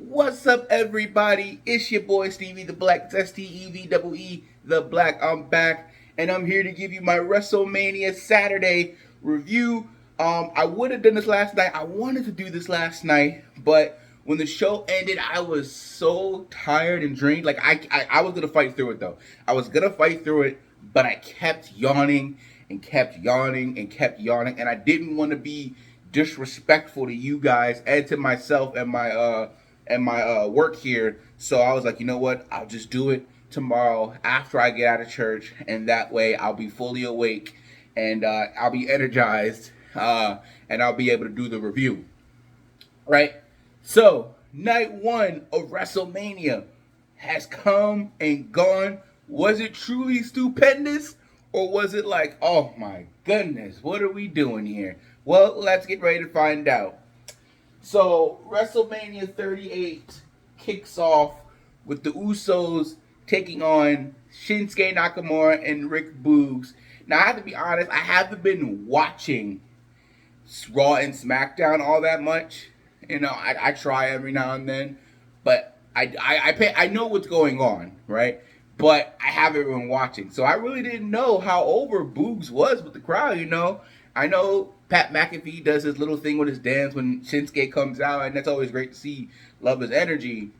What's up, everybody? It's your boy Stevie the Black. It's STEVEE the Black. I'm back, and I'm here to give you my WrestleMania Saturday review. I would have done this last night. I wanted to do this last night, but when the show ended, I was so tired and drained. Like I was gonna fight through it though. I was gonna fight through it, but I kept yawning and kept yawning and kept yawning, and I didn't want to be disrespectful to you guys and to myself and my work here. So I was like, you know what? I'll just do it tomorrow after I get out of church, and that way I'll be fully awake and I'll be energized, and I'll be able to do the review. Right? So night one of WrestleMania has come and gone. Was it truly stupendous? Or was it like, oh my goodness, what are we doing here? Well, let's get ready to find out. So, WrestleMania 38 kicks off with the Usos taking on Shinsuke Nakamura and Rick Boogs. Now, I have to be honest, I haven't been watching Raw and SmackDown all that much. You know, I try every now and then, but I know what's going on, right? But I haven't been watching, so I really didn't know how over Boogs was with the crowd. You know, I know Pat McAfee does his little thing with his dance when Shinsuke comes out, and that's always great to see. Love his energy,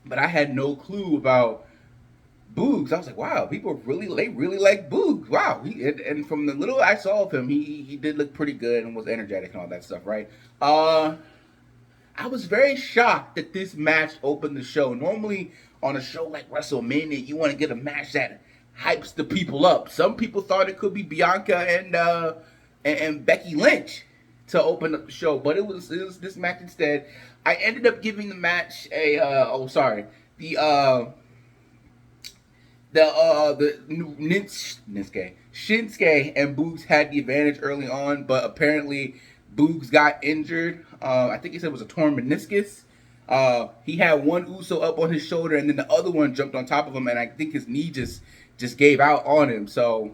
but I had no clue about Boogs. I was like, wow, they really like Boogs. Wow, and from the little I saw of him, he did look pretty good and was energetic and all that stuff, right? I was very shocked that this match opened the show. Normally, on a show like WrestleMania, you want to get a match that hypes the people up. Some people thought it could be Bianca and Becky Lynch to open up the show, but it was this match instead. I ended up giving the match a Shinsuke and Boogs had the advantage early on, but apparently Boogs got injured. I think he said it was a torn meniscus. He had one Uso up on his shoulder, and then the other one jumped on top of him, and I think his knee just gave out on him. So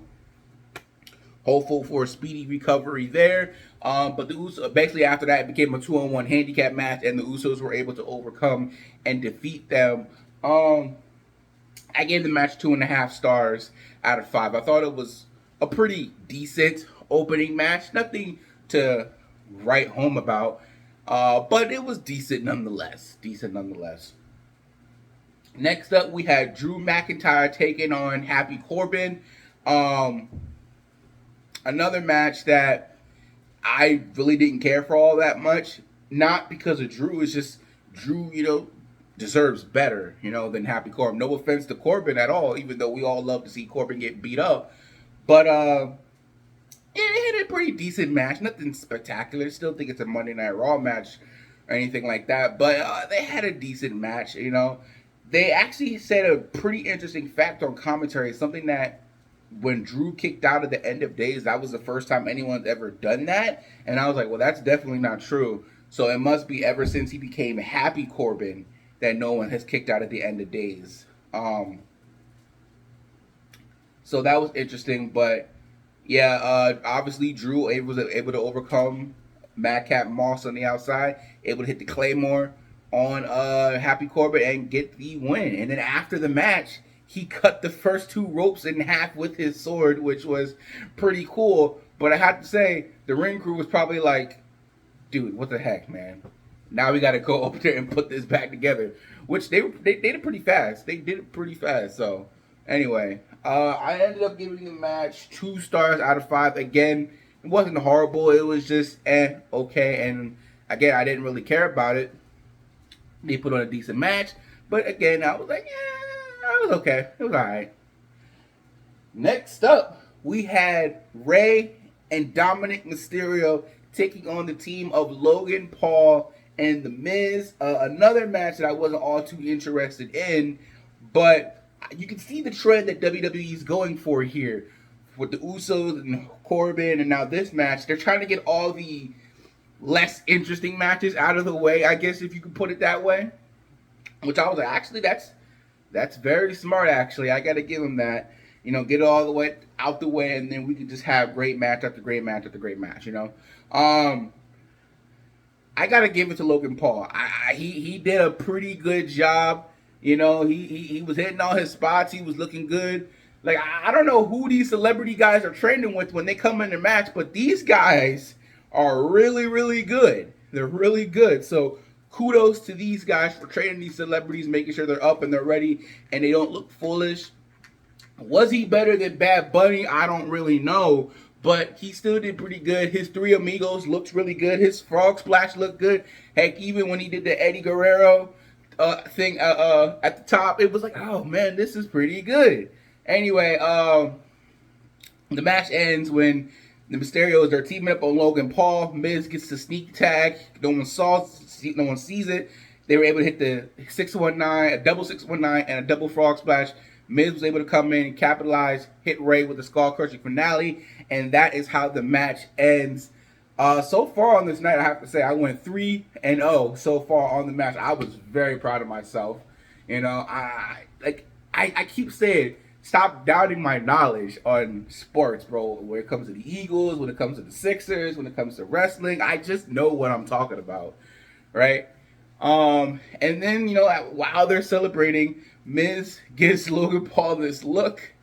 hopeful for a speedy recovery there. But the Usos, basically after that, it became a 2-on-1 handicap match, and the Usos were able to overcome and defeat them. I gave the match 2.5 stars out of 5. I thought it was a pretty decent opening match. Nothing to write home about, but it was decent nonetheless. Next up, we had Drew McIntyre taking on Happy Corbin. Another match that I really didn't care for all that much. Not because of Drew, it's just Drew, deserves better, than Happy Corbin. No offense to Corbin at all, even though we all love to see Corbin get beat up. But it had a pretty decent match. Nothing spectacular. Still think it's a Monday Night Raw match or anything like that. But they had a decent match, They actually said a pretty interesting fact on commentary. Something that when Drew kicked out at the end of days, that was the first time anyone's ever done that. And I was like, well, that's definitely not true. So it must be ever since he became Happy Corbin that no one has kicked out at the end of days. So that was interesting. But yeah, obviously Drew was able to overcome Madcap Moss on the outside, able to hit the Claymore on Happy Corbin and get the win. And then after the match, he cut the first 2 ropes in half with his sword, which was pretty cool. But I have to say, the ring crew was probably like, dude, what the heck, man? Now we got to go up there and put this back together, which they did it pretty fast. They did it pretty fast. So anyway, I ended up giving the match 2 stars out of 5. Again, it wasn't horrible. It was just okay. And again, I didn't really care about it. They put on a decent match, but again, I was like, yeah, it was okay. It was all right. Next up, we had Rey and Dominik Mysterio taking on the team of Logan Paul and The Miz. Another match that I wasn't all too interested in, but you can see the trend that WWE is going for here. With the Usos and Corbin, and now this match, they're trying to get all the less interesting matches out of the way, I guess, if you could put it that way. Which I was like, actually, that's very smart, actually. I got to give them that. Get it all the way out the way, and then we can just have great match after great match after great match, I gotta give it to Logan Paul. He did a pretty good job. You know, he was hitting all his spots. He was looking good. Like I don't know who these celebrity guys are training with when they come in their match, but these guys are really, really good. They're really good. So kudos to these guys for training these celebrities, making sure they're up and they're ready and they don't look foolish. Was he better than Bad Bunny? I don't really know, but he still did pretty good. His Three Amigos looks really good. His Frog Splash looked good. Heck, even when he did the Eddie Guerrero thing at the top, it was like, oh man, this is pretty good. Anyway, the match ends when the Mysterios are teaming up on Logan Paul. Miz gets the sneak tag. No one sees it. They were able to hit the 619, a double 619, and a double frog splash. Miz was able to come in and capitalize, hit Ray with the skull crushing finale, and that is how the match ends. So far on this night, I have to say I went 3-0 so far on the match. I was very proud of myself. You know, I keep saying, stop doubting my knowledge on sports, bro. When it comes to the Eagles, when it comes to the Sixers, when it comes to wrestling, I just know what I'm talking about, right? And then, you know, while they're celebrating, Miz gives Logan Paul this look.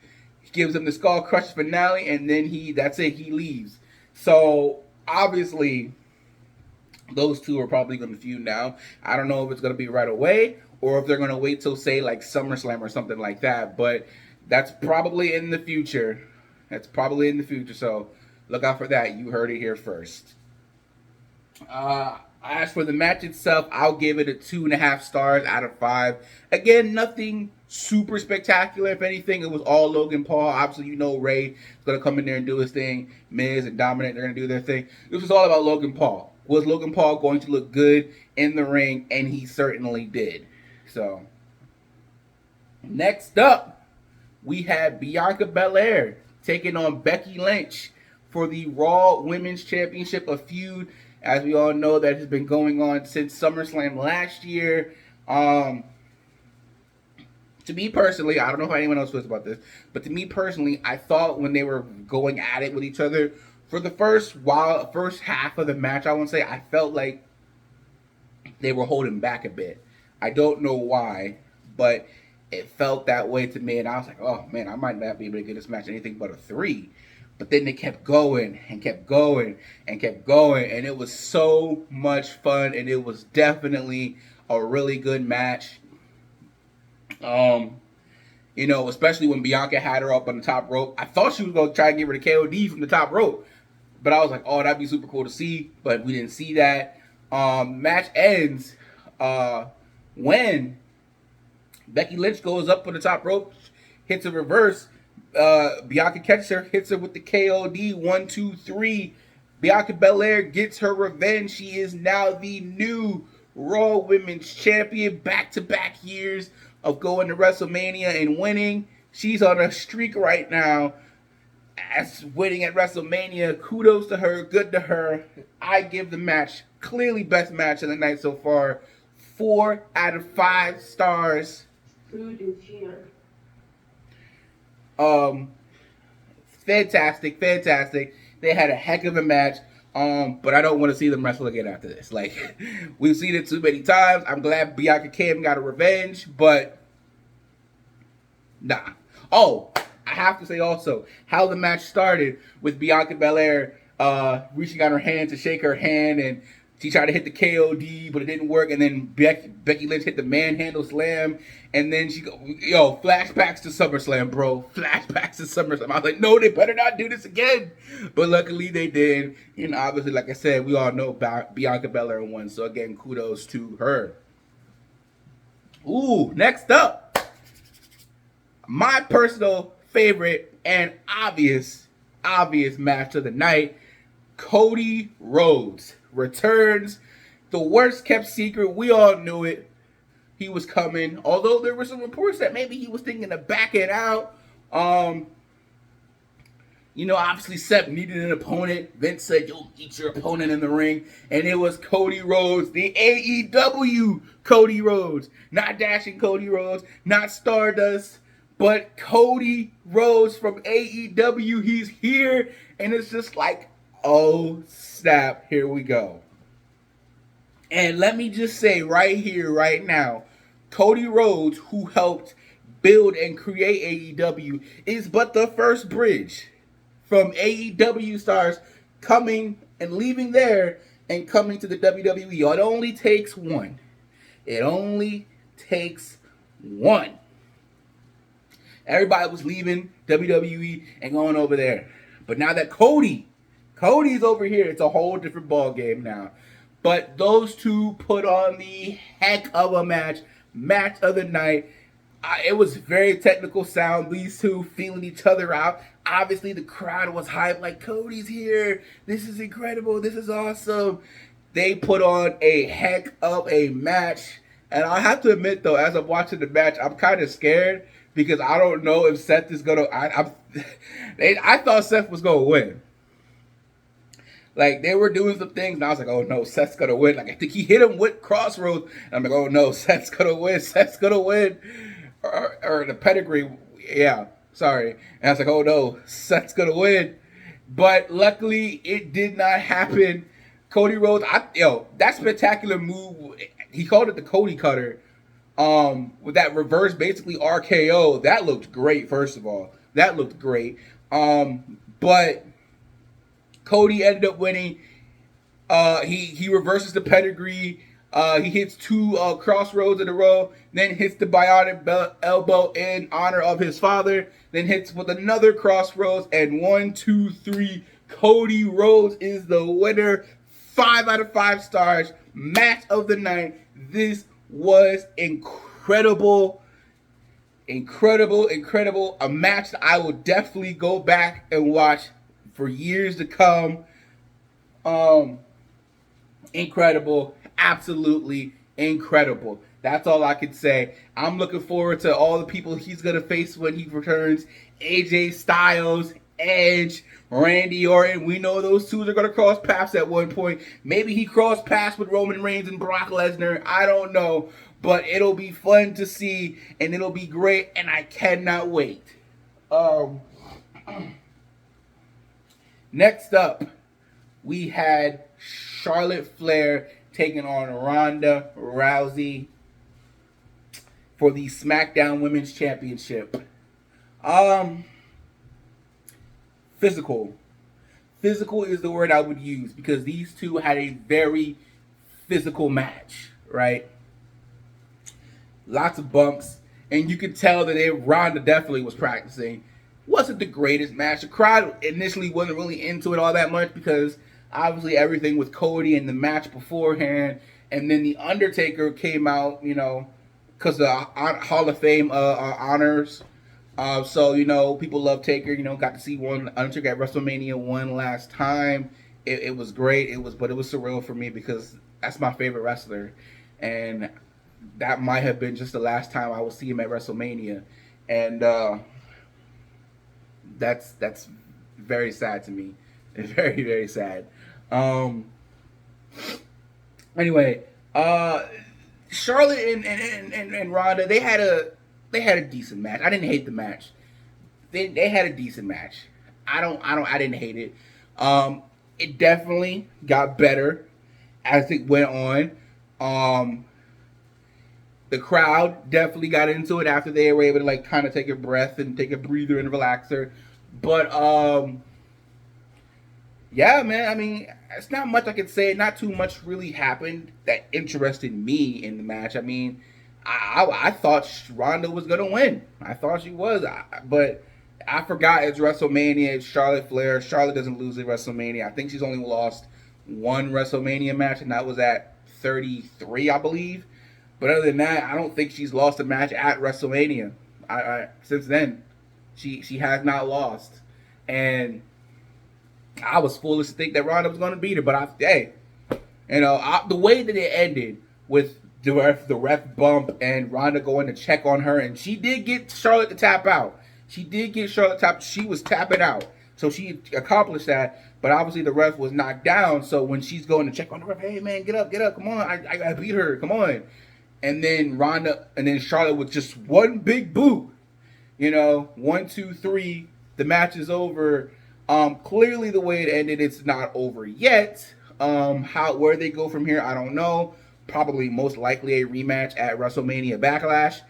He gives him the skull crush finale, and then that's it, he leaves. So, obviously, those two are probably going to feud now. I don't know if it's going to be right away, or if they're going to wait till, say, like SummerSlam or something like that, but that's probably in the future. So look out for that. You heard it here first. As for the match itself, I'll give it a 2.5 stars out of 5. Again, nothing super spectacular. If anything, it was all Logan Paul. Obviously, you know Ray is going to come in there and do his thing. Miz and Dominik, they're going to do their thing. This was all about Logan Paul. Was Logan Paul going to look good in the ring? And he certainly did. So, next up, we had Bianca Belair taking on Becky Lynch for the Raw Women's Championship, a feud, as we all know, that has been going on since SummerSlam last year. To me personally, I don't know how anyone else feels about this, but to me personally, I thought when they were going at it with each other, for the first half of the match, I would say, I felt like they were holding back a bit. I don't know why, but it felt that way to me, and I was like, oh man, I might not be able to get this match anything but a 3. But then they kept going and kept going and kept going, and it was so much fun, and it was definitely a really good match. You know, especially when Bianca had her up on the top rope. I thought she was going to try and give her the KOD from the top rope, but I was like, oh, that'd be super cool to see, but we didn't see that. Match ends when Becky Lynch goes up on the top rope, hits a reverse. Bianca catches her, hits her with the KOD. 1, 2, 3. Bianca Belair gets her revenge. She is now the new Raw Women's Champion. Back-to-back years of going to WrestleMania and winning. She's on a streak right now as winning at WrestleMania. Kudos to her. Good to her. I give the match clearly best match of the night so far. 4 out of 5 stars. Food is here. Fantastic. They had a heck of a match. But I don't want to see them wrestle again after this. Like, we've seen it too many times. I'm glad Bianca came and got a revenge, but nah. Oh, I have to say also how the match started with Bianca Belair reaching out her hand to shake her hand, and she tried to hit the KOD, but it didn't work. And then Becky Lynch hit the manhandle slam. And then flashbacks to SummerSlam, bro. Flashbacks to SummerSlam. I was like, no, they better not do this again. But luckily they did. And obviously, like I said, we all know about Bianca Belair won. So again, kudos to her. Ooh, next up, my personal favorite and obvious match of the night. Cody Rhodes returns. The worst kept secret. We all knew it. He was coming. Although there were some reports that maybe he was thinking of backing out. Obviously Seth needed an opponent. Vince said, you'll eat your opponent in the ring. And it was Cody Rhodes, the AEW Cody Rhodes. Not Dashing Cody Rhodes, not Stardust, but Cody Rhodes from AEW. He's here. And it's just like, oh, snap, here we go. And let me just say right here, right now, Cody Rhodes, who helped build and create AEW, is but the first bridge from AEW stars coming and leaving there and coming to the WWE. It only takes one. It only takes one. Everybody was leaving WWE and going over there. But now that Cody's over here, it's a whole different ball game now. But those two put on the heck of a match of the night. It was very technical sound. These two feeling each other out. Obviously, the crowd was hyped like, Cody's here. This is incredible. This is awesome. They put on a heck of a match. And I have to admit, though, as I'm watching the match, I'm kind of scared because I don't know if Seth is going to... I thought Seth was going to win. Like, they were doing some things, and I was like, oh, no, Seth's going to win. Like, I think he hit him with Crossroads. And I'm like, oh, no, Seth's going to win. Seth's going to win. Or the pedigree, yeah, sorry. And I was like, oh, no, Seth's going to win. But luckily, it did not happen. Cody Rhodes, that spectacular move, he called it the Cody Cutter, with that reverse, basically RKO. That looked great, first of all. That looked great. But Cody ended up winning. He reverses the pedigree. He hits two crossroads in a row, then hits the bionic elbow in honor of his father, then hits with another crossroads, and 1, 2, 3, Cody Rhodes is the winner. 5 out of 5 stars. Match of the night. This was incredible. Incredible. A match that I will definitely go back and watch for years to come. Incredible. Absolutely incredible. That's all I can say. I'm looking forward to all the people he's going to face when he returns. AJ Styles, Edge, Randy Orton. We know those two are going to cross paths at one point. Maybe he crossed paths with Roman Reigns and Brock Lesnar. I don't know. But it'll be fun to see, and it'll be great, and I cannot wait. Next up, we had Charlotte Flair taking on Ronda Rousey for the SmackDown Women's Championship. Physical. Physical is the word I would use because these two had a very physical match, right? Lots of bumps, and you could tell that Rhonda definitely was practicing. Wasn't the greatest match. The crowd initially wasn't really into it all that much because obviously everything with Cody and the match beforehand, and then the Undertaker came out, because the Hall of Fame honors. So people love Taker. Got to see one Undertaker at WrestleMania 1 last time. It was great. But it was surreal for me because that's my favorite wrestler, and that might have been just the last time I will see him at WrestleMania, and that's very sad to me. It's very, very sad. Anyway, Charlotte and Rhonda, they had a decent match. I didn't hate the match. They had a decent match. I didn't hate it. It definitely got better as it went on. The crowd definitely got into it after they were able to kind of take a breath and take a breather and relaxer. But yeah, man. I mean, it's not much I could say. Not too much really happened that interested me in the match. I mean, I thought Rhonda was gonna win. I thought she was, but I forgot it's WrestleMania. It's Charlotte Flair. Charlotte doesn't lose at WrestleMania. I think she's only lost one WrestleMania match, and that was at 33, I believe. But other than that, I don't think she's lost a match at WrestleMania. Since then, she has not lost, and I was foolish to think that Ronda was going to beat her. But the way that it ended with the ref bump and Ronda going to check on her, and she did get Charlotte to tap out. She was tapping out, so she accomplished that. But obviously the ref was knocked down. So when she's going to check on the ref, hey man, get up, come on, I beat her, come on. And then Charlotte with just one big boot. 1, 2, 3, the match is over. Clearly the way it ended, it's not over yet. Where they go from here, I don't know. Probably most likely a rematch at WrestleMania Backlash.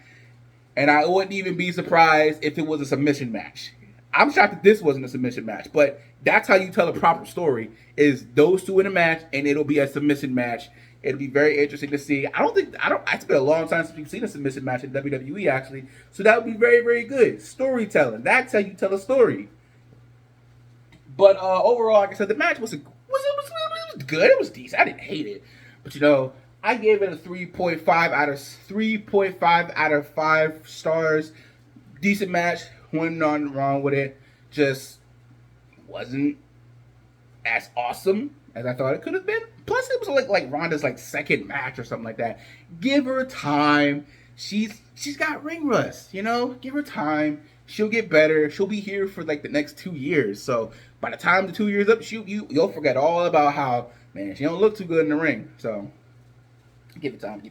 And I wouldn't even be surprised if it was a submission match. I'm shocked that this wasn't a submission match, but that's how you tell a proper story, is those two in a match, and it'll be a submission match. It'll be very interesting to see. It's been a long time since we've seen a submission match in WWE, actually. So that would be very, very good. Storytelling. That's how you tell a story. But overall, like I said, the match was good. It was decent. I didn't hate it. But, I gave it a 3.5 out of 5 stars. Decent match. Nothing wrong with it. Just wasn't as awesome as I thought it could have been. Plus, it was like Rhonda's second match or something like that. Give her time. She's got ring rust, Give her time. She'll get better. She'll be here for the next 2 years. So by the time the 2 years up, you'll forget all about how, man, she don't look too good in the ring. So give it time.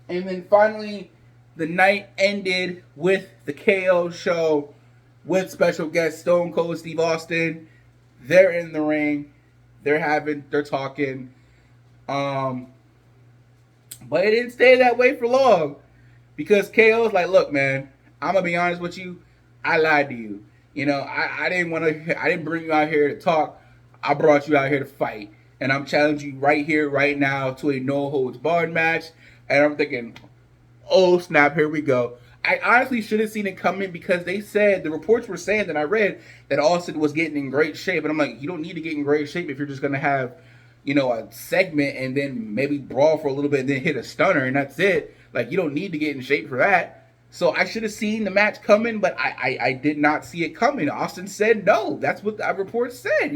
And then finally, the night ended with the KO show with special guest Stone Cold Steve Austin. They're in the ring. They're talking. But it didn't stay that way for long, because KO's like, look, man, I'm gonna be honest with you. I lied to you. I didn't bring you out here to talk. I brought you out here to fight. And I'm challenging you right here, right now, to a no-holds-barred match. And I'm thinking, oh, snap, here we go. I honestly should have seen it coming, because the reports were saying that I read that Austin was getting in great shape. And I'm like, you don't need to get in great shape if you're just going to have, a segment and then maybe brawl for a little bit and then hit a stunner and that's it. You don't need to get in shape for that. So I should have seen the match coming, but I did not see it coming. Austin said no. That's what the report said,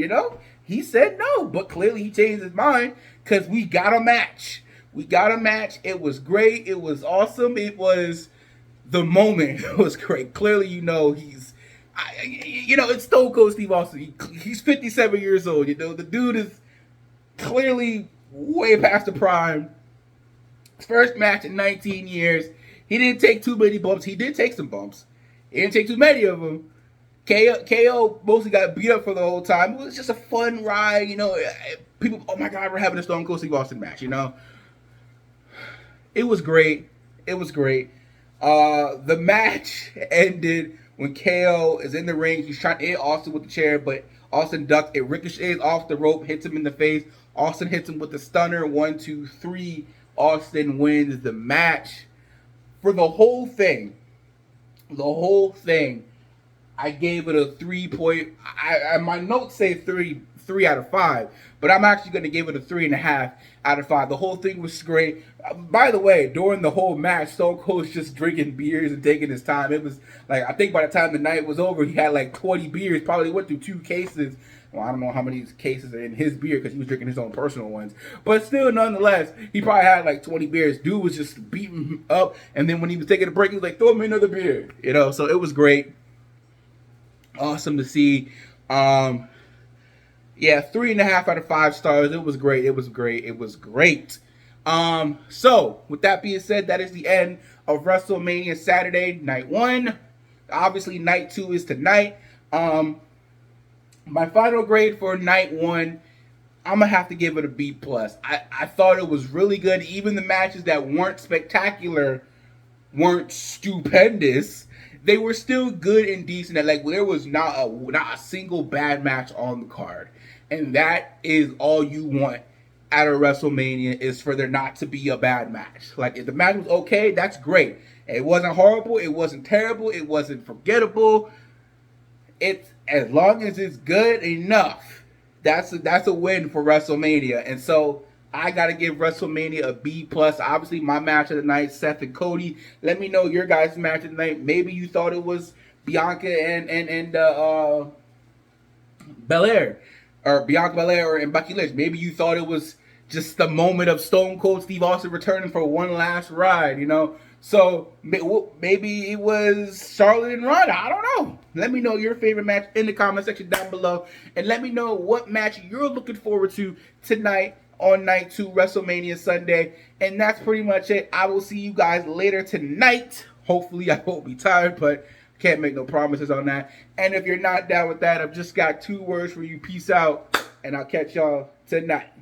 He said no, but clearly he changed his mind, because we got a match. It was great. It was awesome. It was the moment. It was great. Clearly, it's Stone Cold Steve Austin. He's 57 years old. The dude is clearly way past the prime. His first match in 19 years. He didn't take too many bumps. He did take some bumps. He didn't take too many of them. KO mostly got beat up for the whole time. It was just a fun ride, People, oh my God, we're having a Stone Cold Steve Austin match, It was great. The match ended when KO is in the ring. He's trying to hit Austin with the chair, but Austin ducked. It ricochets off the rope, hits him in the face. Austin hits him with the stunner. 1, 2, 3. Austin wins the match. For the whole thing, I gave it a 3 my notes say 3 out of 5, but I'm actually going to give it a 3.5 out of 5. The whole thing was great. By the way, during the whole match, Stone Cold's just drinking beers and taking his time. It was I think by the time the night was over, he had 20 beers. Probably went through 2 cases. Well, I don't know how many cases are in his beer, because he was drinking his own personal ones. But still, nonetheless, he probably had 20 beers. Dude was just beating him up. And then when he was taking a break, he was like, throw me another beer. So it was great. Awesome to see. 3.5 out of 5 stars. It was great. So, with that being said, that is the end of WrestleMania Saturday, night 1. Obviously, night 2 is tonight. My final grade for night 1, I'm going to have to give it a B+. I thought it was really good. Even the matches that weren't spectacular weren't stupendous. They were still good and decent. There was not a single bad match on the card. And that is all you want at a WrestleMania, is for there not to be a bad match. If the match was okay, that's great. It wasn't horrible. It wasn't terrible. It wasn't forgettable. It's as long as it's good enough. That's a win for WrestleMania. And so I gotta give WrestleMania a B+. Obviously, my match of the night, Seth and Cody. Let me know your guys' match of the night. Maybe you thought it was Bianca and Belair, or Bianca Belair and Becky Lynch. Maybe you thought it was just the moment of Stone Cold Steve Austin returning for one last ride, So maybe it was Charlotte and Rhonda. I don't know. Let me know your favorite match in the comment section down below. And let me know what match you're looking forward to tonight on night 2, WrestleMania Sunday. And that's pretty much it. I will see you guys later tonight. Hopefully I won't be tired, but can't make no promises on that. And if you're not down with that, I've just got 2 words for you. Peace out. And I'll catch y'all tonight.